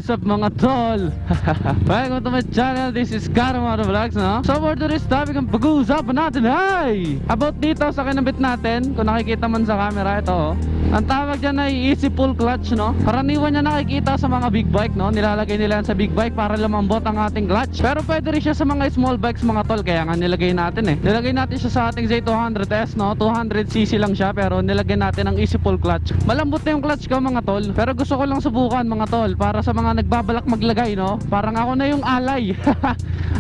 What's up mga tol? Welcome to my channel, this is Karamaro Vlogs, no? So for today's topic, ang pag-uusapan natin ay about dito sa kinabit natin. Kung nakikita man sa camera, ito oh. Ang tawag dyan ay easy pull clutch, no? Karaniwan niya nakikita sa mga big bike, no? Nilalagay nila yan sa big bike para lumambot ang ating clutch. Pero pwede rin siya sa mga small bikes mga tol, kaya nga nilagay natin eh. Nilagay natin siya sa ating Z200s, no? 200cc lang siya, pero nilagay natin ang easy pull clutch. Malambot na yung clutch ko mga tol, pero gusto ko lang subukan mga tol, para sa mga nagbabalak maglagay, no? Parang ako na yung alay.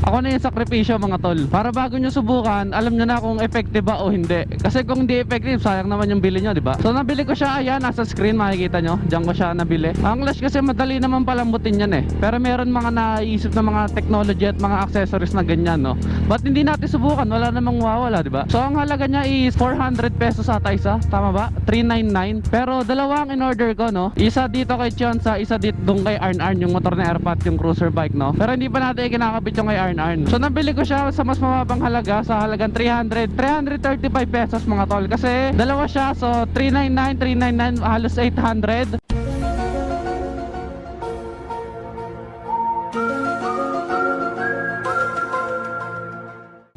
Ako na yung sakripisyo mga tol. Para bago nyo subukan, alam nyo na kung effective ba o hindi. Kasi kung hindi effective, sayang naman yung bili nyo, di ba? So nabili ko siya, ayan, nasa screen makikita nyo. Diyan ko siya nabili. Ang clutch kasi madali naman palambutin yan eh. Pero meron mga naisip na mga technology at mga accessories na ganyan, no? Ba't hindi natin subukan? Wala namang mawawala, di ba? So ang halaga niya is 400 pesos ata isa. Tama ba? 399. Pero dalawa ang in order ko, no? Isa dito kay Chionsa, isa dito dun kay Arn yung motor na airpot, yung cruiser bike, no? Pero hindi pa natin kinakabit yung kay Arn. So nabili ko siya sa mas mababang halaga, sa halagang 335 pesos mga tol. Kasi dalawa siya, so 399, halos 800.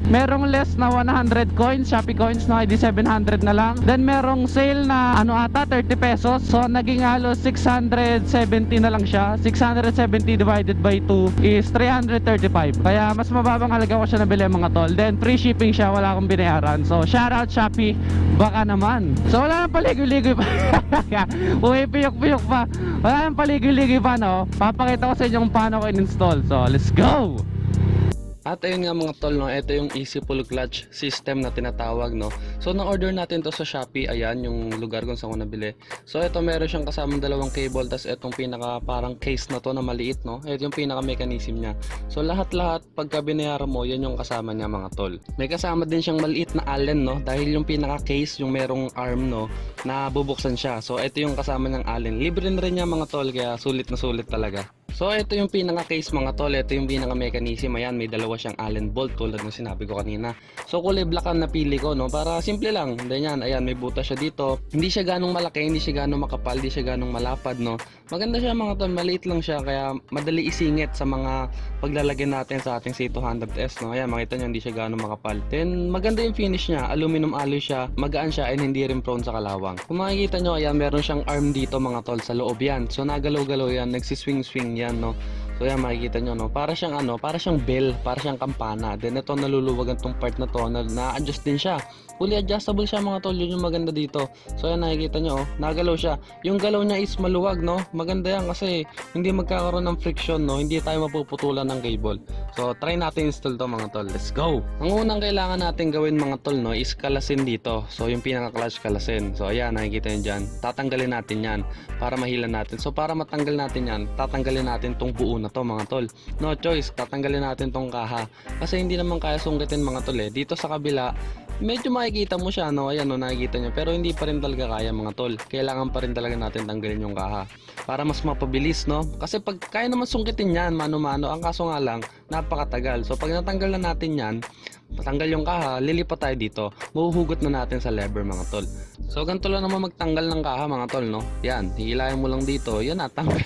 Merong less na 100 coins, Shopee coins, no, ID 700 na lang. Then merong sale na ano ata 30 pesos. So naging halos 670 na lang siya. 670 divided by 2 is 335. Kaya mas mababang halaga ko siya nabili mga tol. Then free shipping siya, wala akong binayaran. So shout out Shopee, baka naman. So wala nang paligoy-ligoy pa. Piyok-piyok pa. Wala nang paligoy-ligoy pa, no. Papakita ko sa inyo kung paano ko in-install. So let's go! At ayun nga mga tol, no, ito yung easy pull clutch system na tinatawag, no. So na-order natin to sa Shopee, ayan yung lugar kung saan ko nabili. So ito meron siyang kasamang dalawang cable, tas itong pinaka parang case na to na maliit, no. Ito yung pinaka mechanism niya. So lahat-lahat pagka binayaran mo, yan yung kasama niya mga tol. May kasama din siyang maliit na allen, no, dahil yung pinaka case, yung merong arm, no, na bubuksan siya. So ito yung kasama niyang allen. Libre na rin niya mga tol, kaya sulit na sulit talaga. So ito yung pinaka case mga tol, ito yung pinaka mechanism. Ayan, may dalawa siyang allen bolt tulad ng sinabi ko kanina. So kulay black ang napili ko, no, para simple lang. Then yan, ayan, may butas siya dito. Hindi siya ganong malaki, hindi siya ganong makapal, hindi siya ganong malapad, no. Maganda siya mga tol, maliit lang siya, kaya madali isingit sa mga paglalagyan natin sa ating Z200s, no. Ayan, makita nyo hindi siya ganong makapal. Then maganda yung finish niya, aluminum alloy siya, magaan siya, and hindi rin prone sa kalawang. Kung makikita nyo, ayan, meron siyang arm dito mga tol sa loob yan. So nagalaw-galaw yan, nagsiswing-swing yan, no. So yan, makikita nyo, no, para siyang ano, para siyang bell, para siyang kampana. Then ito naluluwagan tong part na to, na-adjust din siya. Fully adjustable siya mga tol, yun yung maganda dito. So yan, nakikita nyo, oh, nagalaw siya. Yung galaw niya is maluwag, no. Maganda yan kasi hindi magkakaroon ng friction, no. Hindi tayo mapuputulan ng cable. So try natin install to mga tol. Let's go. Ang unang kailangan natin gawin mga tol, no, is kalasin dito. So yung pinaka clutch kalasin. So ayan, nakikita nyo dyan. Tatanggalin natin yan para mahilan natin. So para matanggal natin yan, tatanggalin natin tong buo na to mga tol. No choice, tatanggalin natin tong kaha. Kasi hindi naman kaya sungkitin mga tol eh. Dito sa kabila, medyo makikita mo siya, no. Ayan, no, nakikita nyo. Pero hindi pa rin talaga kaya mga tol. Kailangan pa rin talaga natin tanggalin yung kaha para mas mapabilis, no. Kasi pag kaya naman sungkitin yan mano-mano, ang kaso nga lang napakatagal. So pag natanggal na natin yan, matanggal yung kaha, lilipat tayo dito, mahuhugot na natin sa lever mga tol. So ganito lang naman magtanggal ng kaha mga tol, no. Yan, hihilayan mo lang dito, yan na, tanggal.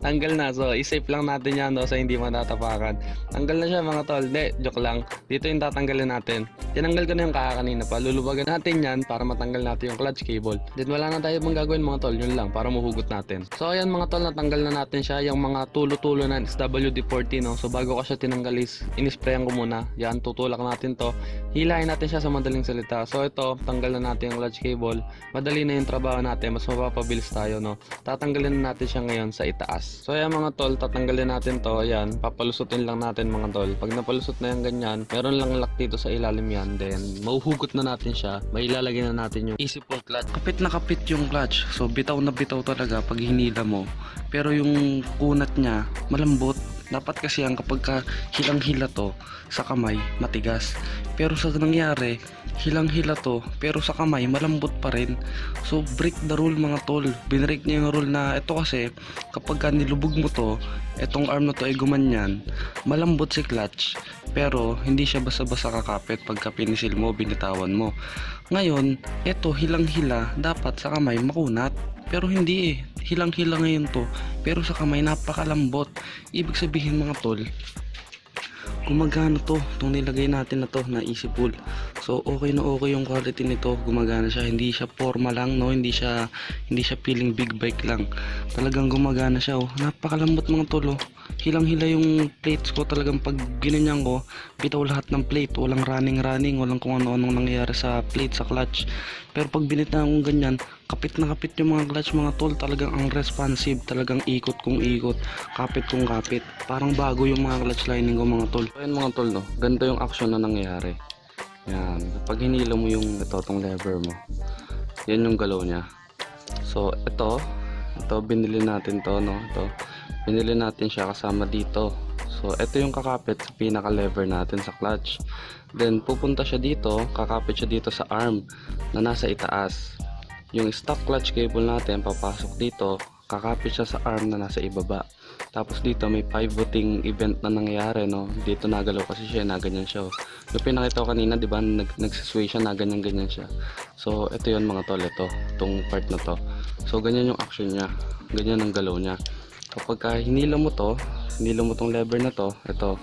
Tanggal na. So i-safe lang natin yan, no, sa hindi matatapakan. Tanggal na siya mga tol. Hindi, joke lang. Dito yung tatanggalin natin. Tinanggal ko na yung kaha kanina pa, luluwagan natin yan para matanggal natin yung clutch cable. Then wala na tayo bang gagawin mga tol, yun lang, para mahugot natin. So ayan mga tol, natanggal na natin siya. Yung mga tulo-tulo na SWD-40, no. So bago ko siya tinanggal is inisprayan ko muna. Yan, tutulak natin to, hilahin natin siya sa madaling salita. So ito, tanggal na natin yung clutch cable, madali na yung trabaho natin, mas mapapabilis tayo, no. Tatanggalin na natin siya ngayon sa itaas. So ayan mga tol, tatanggalin natin to. Ayan, papalusutin lang natin mga tol. Pag napalusot na yung ganyan, meron lang lock dito sa ilalim yan. Then mahuhugot na natin siya, may ilalagay na natin yung easy pull clutch. Kapit na kapit yung clutch, so bitaw na bitaw talaga pag hinila mo. Pero yung kunat niya malambot. Dapat kasi ang kapag hilang-hila to sa kamay, matigas. Pero sa nangyari, hilang-hila to, pero sa kamay, malambot pa rin. So, break the rule mga tol. Binreak niya yung rule na ito kasi, kapag nilubog mo to, itong arm na to ay gumanyan, malambot si clutch. Pero, hindi siya basa-basa kakapit pagka pinisil mo, binitawan mo. Ngayon, ito hilang-hila, dapat sa kamay makunat. Pero hindi eh, hilang-hila ngayon to. Pero sa kamay napakalambot. Ibig sabihin mga tol, gumagana to, itong nilagay natin na to na easy pull. So okay na okay yung quality nito, gumagana siya, hindi siya forma lang, no, hindi siya feeling big bike lang, talagang gumagana siya. Oh, napakalambot mga tol. Oh, hilang hila yung plates ko, talagang pag ginanyan ko, bitaw lahat ng plate, walang running, walang kung ano-anong nangyayari sa plate, sa clutch. Pero pag binitawan kong ganyan, kapit na kapit yung mga clutch mga tol, talagang ang responsive, talagang ikot kung ikot, kapit kung kapit, parang bago yung mga clutch lining ko mga tol. Ayun mga tol, no, ganito yung action na nangyayari. Yan, pag hinila mo yung tong lever mo, yan yung galaw niya. So ito binili natin to, no, binili natin siya kasama dito. So ito yung kakapit sa pinaka lever natin sa clutch. Then pupunta siya dito, kakapit siya dito sa arm na nasa itaas. Yung stock clutch cable natin papasok dito, kakapit siya sa arm na nasa ibaba. Tapos dito may pivoting event na nangyayari, no. Dito nagalaw kasi siya, naganyan siya. Yung pinakita ko kanina, di ba, nagsisway siya, naganyan siya. So ito yun mga tol, itong part na to. So ganyan yung action niya, ganyan ang galaw niya. Kapag hinila mo tong lever na to, ito,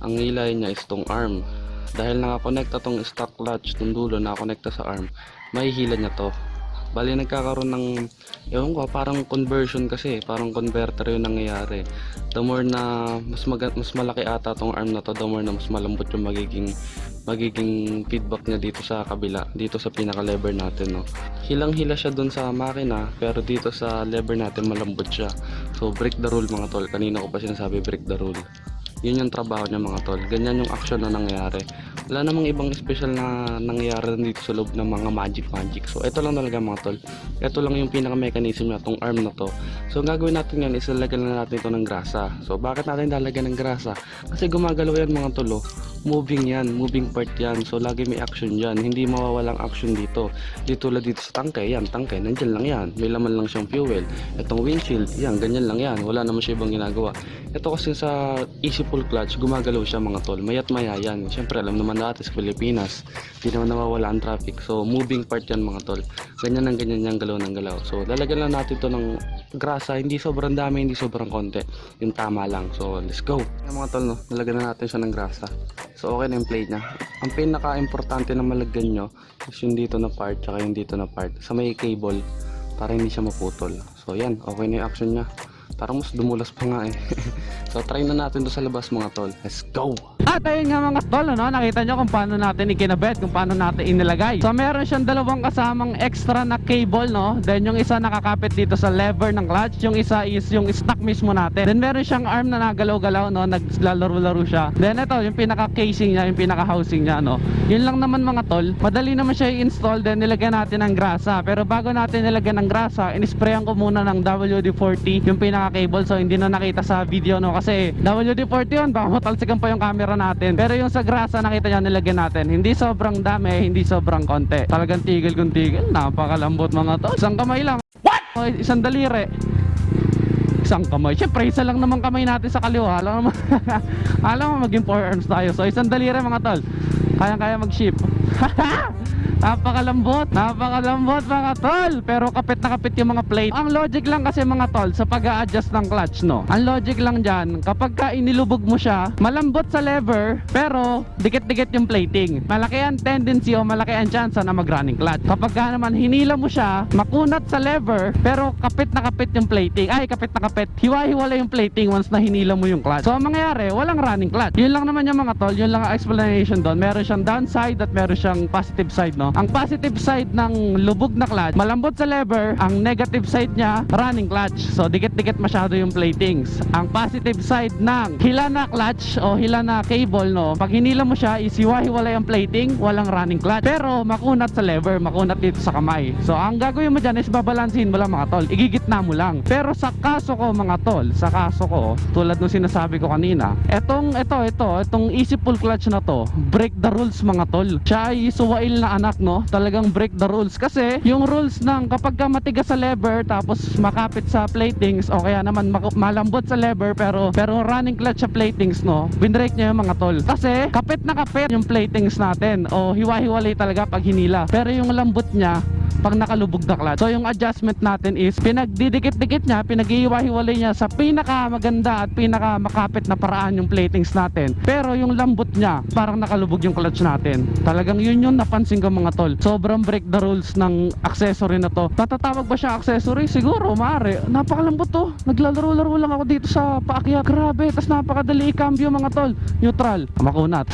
ang nilay niya is tong arm. Dahil nakakonekta tong stock clutch, tong dulo nakakonekta sa arm, mahihila niya to. Bali nagkakaroon ng, ewan ko, parang conversion kasi, parang converter yung nangyayari. The more na mas malaki ata tong arm na to, the more na mas malambot yung magiging feedback niya dito sa kabila, dito sa pinaka lever natin, no. Hilang-hila siya dun sa makina, pero dito sa lever natin malambot siya. So break the rule mga tol, kanina ko pa sinasabi break the rule. Yun yung trabaho niya mga tol, ganyan yung action na nangyayari. Wala namang ibang special na nangyayari dito sa loob ng mga magic. So ito lang talaga mga tol, ito lang yung pinaka mechanism niya, tong arm na to. So ang gagawin natin yan is lalagyan na natin ito ng grasa. So bakit natin lalagyan ng grasa? Kasi gumagalaw yan mga tol, moving yan, moving part yan. So lagi may action dyan, hindi mawawalang action dito. Dito lang dito sa tangke, yan tangke, nandyan lang yan, may laman lang siyang fuel. Itong windshield, yan, ganyan lang yan, wala naman siya ibang ginagawa. Ito kasi sa easy pull clutch, gumagalaw siya mga tol, mayat maya yan. Siyempre alam naman natin sa Pilipinas, hindi naman nawawala ang traffic. So moving part yan mga tol, ganyan ng ganyan yung galaw ng galaw. So lalagyan lang natin to ng grasa, hindi sobrang dami, hindi sobrang konti, yung tama lang. So let's go. Yan mga tol, no, nalagyan na natin siya ng grasa. So okay na yung plate niya. Ang pinaka-importante na malagyan nyo is yung dito na part, tsaka yung dito na part sa may cable, para hindi siya maputol. So yan, okay na yung action niya. Parang mas dumulas pa nga eh. So try na natin to sa labas mga tol. Let's go! At ayun nga mga tol, no? Nakita nyo kung paano natin ikinabit, kung paano natin inilagay. So meron siyang dalawang kasamang extra na cable, no? Then yung isa nakakapit dito sa lever ng clutch, yung isa is yung stock mismo natin. Then meron siyang arm na nagalaw-galaw, no? Naglalaro-laro siya. Then ito, yung pinaka-casing niya, yung pinaka-housing niya, no? Yun lang naman mga tol. Madali naman siya i-install, then nilagyan natin ng grasa. Pero bago natin nilagyan ng grasa, inisprayan ko muna ng WD-40 yung pinaka-cable. So hindi na nakita sa video, no? Kasi WD-40 yun, baka matalsikan pa yung camera natin. Pero yung sa grasa nakita nyo nilagyan natin, hindi sobrang dami, hindi sobrang konti, talagang tigil kung tigil. Napakalambot mga to. Isang kamay lang. What? Isang daliri, isang kamay. Siyempre isa lang naman kamay natin sa kaliwa. Alam mo maging 4 arms tayo. So isang daliri mga tol, kaya mag-ship. Napakalambot mga tol. Pero kapit na kapit yung mga plate. Ang logic lang kasi mga tol sa pag-a-adjust ng clutch, no, ang logic lang dyan, kapag ka inilubog mo siya, malambot sa lever pero dikit-dikit yung plating, malaki ang tendency o malaki ang chance na mag-running clutch. Kapag ka naman hinila mo siya, makunat sa lever pero kapit na kapit yung plating, hiwa-hiwala yung plating once na hinila mo yung clutch. So ang mangyayari, walang running clutch. Yun lang naman yung mga tol, yun lang ang explanation doon. Meron siyang downside at meron siyang positive side, no? Ang positive side ng lubog na clutch, malambot sa lever. Ang negative side niya, running clutch. So dikit-dikit masyado yung platings. Ang positive side ng hila na clutch o hila na cable, no, pag hinila mo siya, is hiwa-hiwalay ang plating, walang running clutch. Pero makunat sa lever, makunat dito sa kamay. So ang gagawin mo dyan is babalansin mo lang mga tol, igigitna mo lang. Pero sa kaso ko mga tol, sa kaso ko, tulad ng sinasabi ko kanina, itong easy pull clutch na to, break the rules mga tol. Siya ay suwail na anak no, talagang break the rules. Kasi yung rules ng kapag ka matigas sa lever tapos makapit sa platings, o kaya naman malambot sa lever pero running clutch sa platings, no, binrake niya yung mga tol. Kasi kapit na kapit yung platings natin, o hiwa-hiwalay talaga pag hinila. Pero yung lambot niya pag nakalubog na clutch. So yung adjustment natin is pinagdidikit-dikit niya, pinag-iiwa-hiwalay niya sa pinaka maganda at pinaka makapit na paraan yung platings natin. Pero yung lambot niya parang nakalubog yung clutch natin. Talagang yun yung napansin ko mga tol. Sobrang break the rules ng accessory na to. Tatatawag ba siya accessory? Siguro, maaari. Napakalambot to. Naglalaro-laro lang ako dito sa paakyat. Grabe, tas napakadali i-cambio mga tol. Neutral, makunat.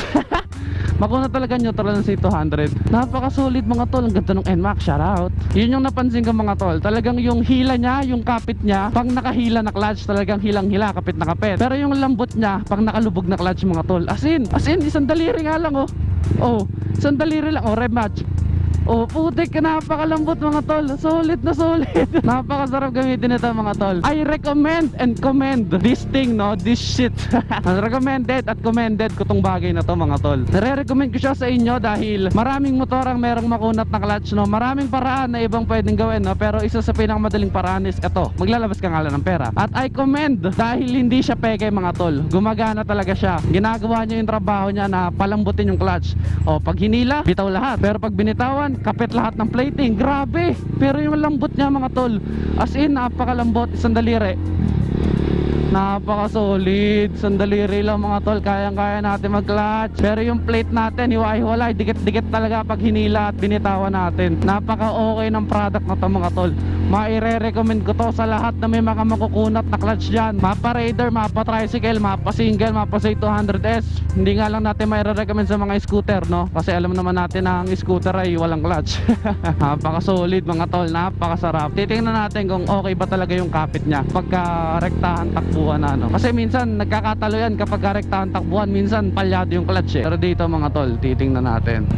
Makunat talaga neutral ng Z200. Napaka-solid mga tol. Ang ganda ng NMAX, shout out. Yun yung napansin ko mga tol. Talagang yung hila niya, yung kapit niya, pag nakahila na clutch, talagang hilang-hila, kapit na kapit. Pero yung lambot niya, pag nakalubog na clutch mga tol, as in, isang daliri nga lang, oh. Oh, isang daliri lang, oh, rev match. Oh, putik, napakalambot mga tol. Solid na solid. Napakasarap gamitin ito mga tol. I recommend and commend this thing, no, this shit. Recommended at commended ko tong bagay na to mga tol. Nare-recommend ko siya sa inyo dahil maraming motor ang merong makunat na clutch, no. Maraming paraan na ibang pwedeng gawin, no, pero isa sa pinakamadaling paraan is ito, maglalabas ka nga lang ng pera. At I commend dahil hindi siya peke mga tol. Gumagana talaga siya. Ginagawa niya yung trabaho niya na palambutin yung clutch. O pag hinila, bitaw lahat. Pero pag binitawan, kapit lahat ng plating. Grabe. Pero yung lambot niya mga tol, as in, napakalambot. Isang daliri, napaka-solid. Sandaliri lang mga tol, kayang-kaya natin mag-clutch. Pero yung plate natin, hiwa-hiwalay, dikit-dikit talaga pag hinila at binitawan natin. Napaka-okay ng product na to mga tol. Maire-recommend ko to sa lahat na may mga makukunat na clutch dyan. Mapa Raider, mapa Tricycle, mapa Single, mapa Z200s. Hindi nga lang natin maire-recommend sa mga scooter, no? Kasi alam naman natin na ang scooter ay walang clutch. Napaka-solid mga tol, napakasarap. Titingnan natin kung okay ba talaga yung kapit niya pagka rektahan takbuhan na, no? Kasi minsan nagkakatalo yan kapag rektahan takbuhan, minsan palyado yung clutch eh. Pero dito mga tol, titingnan natin.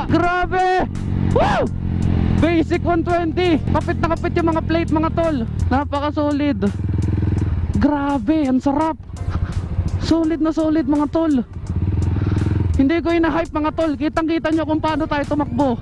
Grabe! Woo! Basic 120. Kapit na kapit yung mga plate mga tol. Napaka-solid. Grabe, ang sarap. Solid na solid mga tol. Hindi ko ina-hype mga tol. Kitang-kita nyo kung paano tayo tumakbo.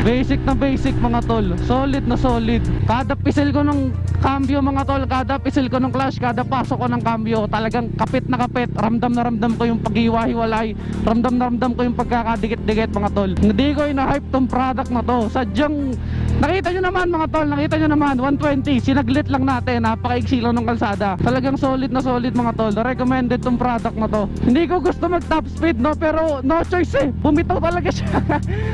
Basic na basic mga tol. Solid na solid. Kada pisil ko ng cambio mga tol, kada pisil ko ng clutch, kada pasok ko ng cambio, talagang kapit na kapit. Ramdam na ramdam ko yung paghiwa-hiwalay. Ramdam na ramdam ko yung pagkakadikit-dikit mga tol. Hindi ko ina-hype tong product na to. Sadyang nakita nyo naman mga tol, nakita nyo naman 120, sinaglit lang natin, napaka-iksi lang ng kalsada. Talagang solid na solid mga tol. Recommended tong product na to. Hindi ko gusto mag top speed, no, pero no choice eh. Bumitaw talaga siya.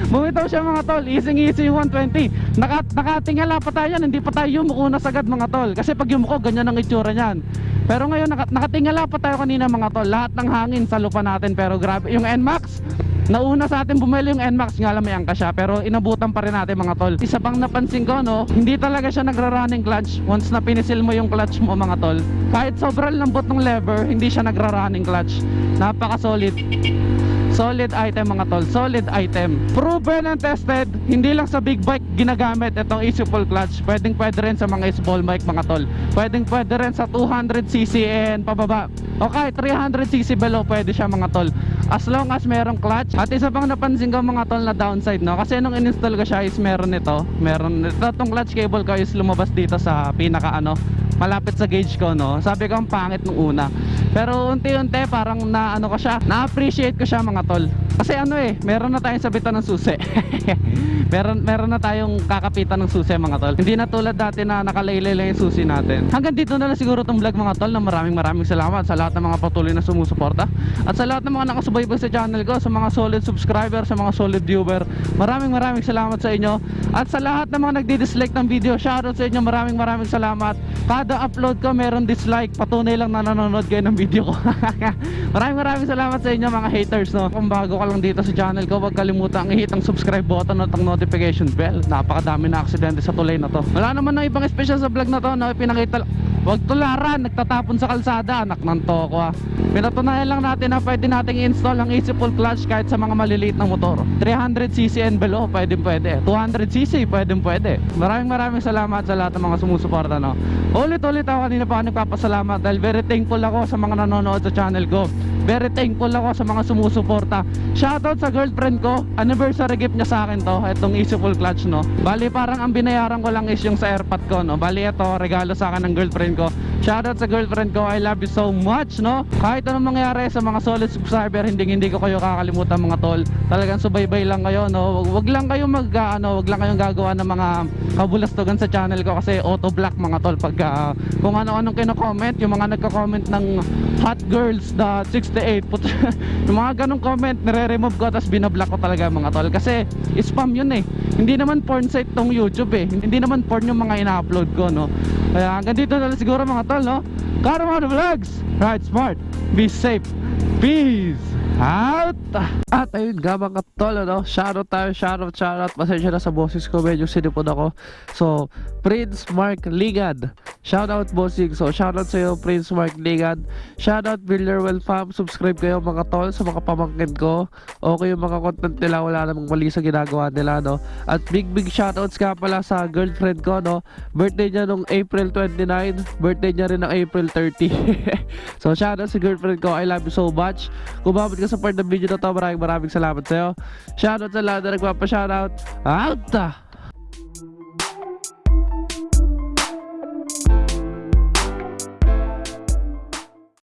Bumitaw siya mga tol. Easy yung 120. Nakatingala pa tayo yan, hindi pa tayo yumuko na sagad mga tol. Kasi pag yumuko, ganyan ang itsura niyan. Pero ngayon nakatingala pa tayo kanina mga tol. Lahat ng hangin sa lupa natin. Pero grabe, yung NMAX, nauna sa atin bumili yung NMAX, nga lang may angka siya, pero inabutan pa rin natin mga tol. Isa pang napansin ko, no, hindi talaga siya nagra-running clutch. Once na pinisil mo yung clutch mo mga tol, kahit sobrang lambot ng lever, hindi siya nagra-running clutch. Napaka-solid. Solid item mga tol, solid item. Proven and tested, hindi lang sa big bike ginagamit itong easy pull clutch. Pwedeng pwede rin sa mga small bike mga tol. Pwedeng pwede rin sa 200cc and pababa. O kahit 300cc below pwede siya mga tol. As long as merong clutch. At isa pang napansin ko mga tol na downside, no, kasi nung in-install ko siya is meron nito. Meron itong clutch cable ko is lumabas dito sa pinaka malapit sa gauge ko, no. Sabi ko ang pangit nung una. Pero unti-unti parang na ano ko siya, na-appreciate ko siya mga tol. Kasi ano meron na tayong sabitan ng susi. meron na tayong kakapitan ng susi mga tol. Hindi na tulad dati na nakalaylay lang yung susi natin. Hanggang dito na lang siguro tong vlog mga tol, na maraming salamat sa lahat ng mga patuloy na sumusuporta at sa lahat ng mga nakasubaybay sa channel ko, sa mga solid subscriber, sa mga solid viewer. Maraming salamat sa inyo. At sa lahat ng mga nagdi-dislike ng video, shoutout sa inyo. Maraming salamat. Kada upload ko meron dislike, patunay lang na nanonood kayo ng video ko. maraming salamat sa inyo mga haters, no. Kung bago ka lang dito sa channel ko, huwag kalimutang i-hit ang subscribe button at ang notification bell. Napakadami na aksidente sa tulay na to. Wala naman na ibang special sa vlog na to, no. Pinakita, huwag tularan, nagtatapon sa kalsada, anak ng toko. Pinatunayan lang natin na pwede nating i-install ang easy pull clutch kahit sa mga maliliit na motor. 300cc and below, pwede 200cc, pwede. Maraming salamat sa lahat ng mga sumusuporta, no. Ulit ako, kanina pa ako nagpapasalamat dahil very thankful ako sa mga nanonood sa channel ko. Very thankful ako sa mga sumusuporta. Shoutout sa girlfriend ko, anniversary gift niya sa akin to, itong easy pull clutch, no. Bali parang ang binayaran ko lang is yung sa airpot ko, no. Bali ito, regalo sa akin ng girlfriend ko. Shoutout sa girlfriend ko, I love you so much, no. Kahit anong mangyari sa mga solid subscriber, hindi ko kayo kakalimutan mga tol. Talagang subaybay lang kayo, no. Wag lang kayong wag lang kayong gagawa ng mga kabulastugan sa channel ko kasi auto block mga tol pag kung ano-anong kino-comment, yung mga nagko-comment ng hot girls the 68 yung mga ganong comment nire-remove ko tapos binablock ko talaga mga tol kasi spam yun hindi naman porn site tong YouTube hindi naman porn yung mga ina-upload ko, no. Kaya hanggang dito na lang siguro mga tol, no. Karamano Vlogs, ride smart, be safe, peace out. At ayun nga mga tol, ano, shoutout. Pasensya na sa boses ko, medyo sinipon ako. So Prince Mark Ligad, shoutout bossing. So shoutout sa iyo Prince Mark Ligad. Shoutout Villarwell fam, subscribe kayo mga tol sa mga pamangkin ko. Okay yung mga content nila, wala namang mali sa ginagawa nila, no. At big shoutouts ka pala sa girlfriend ko, no. Birthday niya nung April 29, birthday niya rin ng April 30. So shoutout sa girlfriend ko, I love you so much. Kung mabot ka sa part ng video na to, maraming salamat sa iyo. Shoutout sa lahat na nagpapa-shoutout. Out!